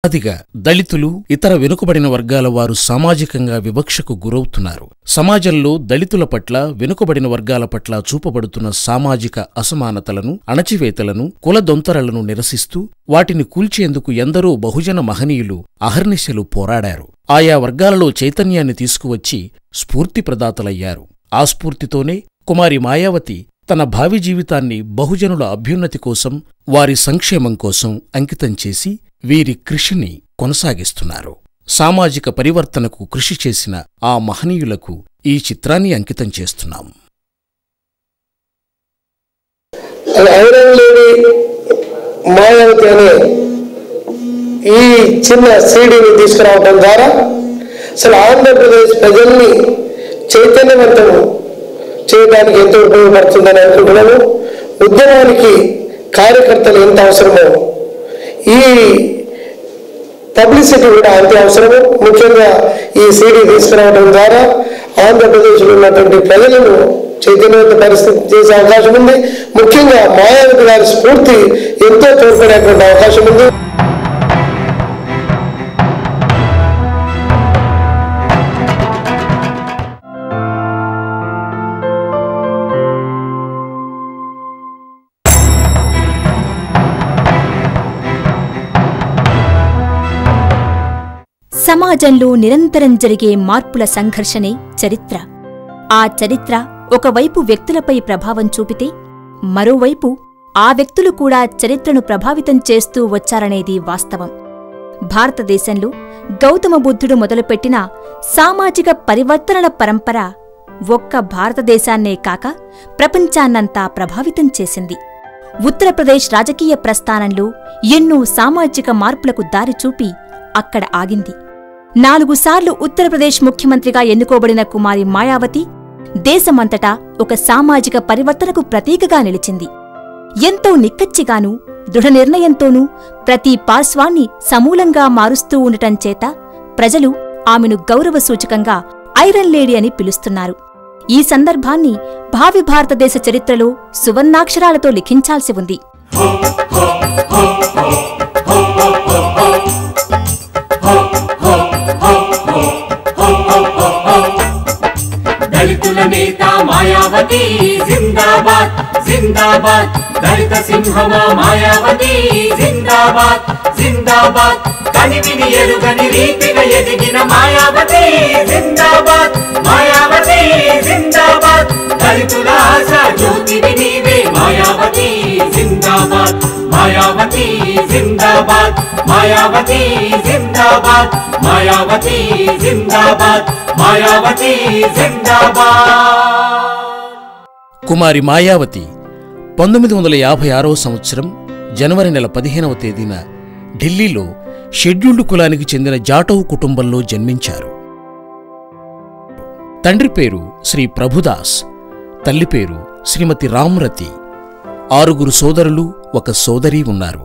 అదిగా దళితులు ఇతర వెనుకబడిన వర్గాల వారు సామాజికంగా వివక్షకు గురవుతున్నారు. సమాజంలో దళితుల పట్ల వెనుకబడిన వర్గాల పట్ల చూపబడుతున్న సామాజిక అసమానతలను, అణచివేతలను, కులదొంతరలను నిరసిస్తూ వాటిని కూల్చేందుకు ఎందరో బహుజన మహనీయులు అహర్నిశలు పోరాడారు. ఆయా వర్గాలలో చైతన్యాన్ని తీసుకువచ్చి స్ఫూర్తిప్రదాతలయ్యారు. ఆ స్ఫూర్తితోనే కుమారి మాయావతి తన భావి జీవితాన్ని బహుజనుల అభ్యున్నతి కోసం, వారి సంక్షేమం కోసం అంకితం చేసి వీరి కృషిని కొనసాగిస్తున్నారు. సామాజిక పరివర్తనకు కృషి చేసిన ఆ మహనీయులకు ఈ చిత్రాన్ని అంకితం చేస్తున్నాం. ఐరన్ లేడీ మాయావతి అనే ఈ చిన్న సీడీని తీసుకురావడం ద్వారా అసలు ఆంధ్రప్రదేశ్ ప్రజల్ని చైతన్యవంతం చేయడానికి ఎంతో ఉపయోగపడుతుందని అనుకుంటున్నాము. ఉద్యమానికి కార్యకర్తలు ఎంత అవసరమో ఈ పబ్లిసిటీ కూడా అంతే అవసరము. ముఖ్యంగా ఈ సీడీ తీసుకురావడం ద్వారా ఆంధ్రప్రదేశ్లో ఉన్నటువంటి ప్రజలను చైతన్యవంత పరిస్థితి చేసే అవకాశం ఉంది. ముఖ్యంగా మాయావతి గారి స్ఫూర్తి ఎంతో తోడ్పడేటువంటి అవకాశం ఉంది. సమాజంలో నిరంతరం జరిగే మార్పుల సంఘర్షణే చరిత్ర. ఆ చరిత్ర ఒకవైపు వ్యక్తులపై ప్రభావం చూపితే, మరోవైపు ఆ వ్యక్తులు కూడా చరిత్రను ప్రభావితం చేస్తూ వచ్చారనేది వాస్తవం. భారతదేశంలో గౌతమ బుద్ధుడు మొదలుపెట్టిన సామాజిక పరివర్తనల పరంపర ఒక్క భారతదేశాన్నే కాక ప్రపంచాన్నంతా ప్రభావితం చేసింది. ఉత్తరప్రదేశ్ రాజకీయ ప్రస్థానంలో ఎన్నో సామాజిక మార్పులకు దారి చూపి అక్కడ ఆగింది. 4 సార్లు ఉత్తరప్రదేశ్ ముఖ్యమంత్రిగా ఎన్నుకోబడిన కుమారి మాయావతి దేశమంతటా ఒక సామాజిక పరివర్తనకు ప్రతీకగా నిలిచింది. ఎంతో నిక్కచ్చిగానూ దృఢ నిర్ణయంతోనూ ప్రతి పార్శ్వాన్ని సమూలంగా మారుస్తూ ఉండటం చేత ప్రజలు ఆమెను గౌరవ సూచకంగా ఐరన్ లేడీ అని పిలుస్తున్నారు. ఈ సందర్భాన్ని భావి భారతదేశ చరిత్రలో సువర్ణాక్షరాలతో లిఖించాల్సి ఉంది. దళితుల నేత మాయావతి జిందాబాద్ జిందాబాద్, దళిత సింహమా మాయావతి జిందాబాద్ జిందాబాద్, కనివిని ఎరుగని రీతిగా ఎదిగిన మాయావతి జిందాబాద్ మాయావతి జిందాబాద్, దళితుల ఆశా జ్యోతివి నీవే మాయావతి జిందాబాద్ మాయావతి జిందాబాద్ మాయావతి జిందాబాద్ మాయావతి జిందాబాద్ మాయావతి జిందాబాద్. కుమారి మాయావతి 1956వ సంవత్సరం జనవరి నెల 15వ తేదీన ఢిల్లీలో షెడ్యూల్డ్ కులానికి చెందిన జాటవ్ కుటుంబంలో జన్మించారు. తండ్రి పేరు శ్రీ ప్రభుదాస్, తల్లి పేరు శ్రీమతి రామ్రతి. 6 సోదరులు, 1 సోదరి ఉన్నారు.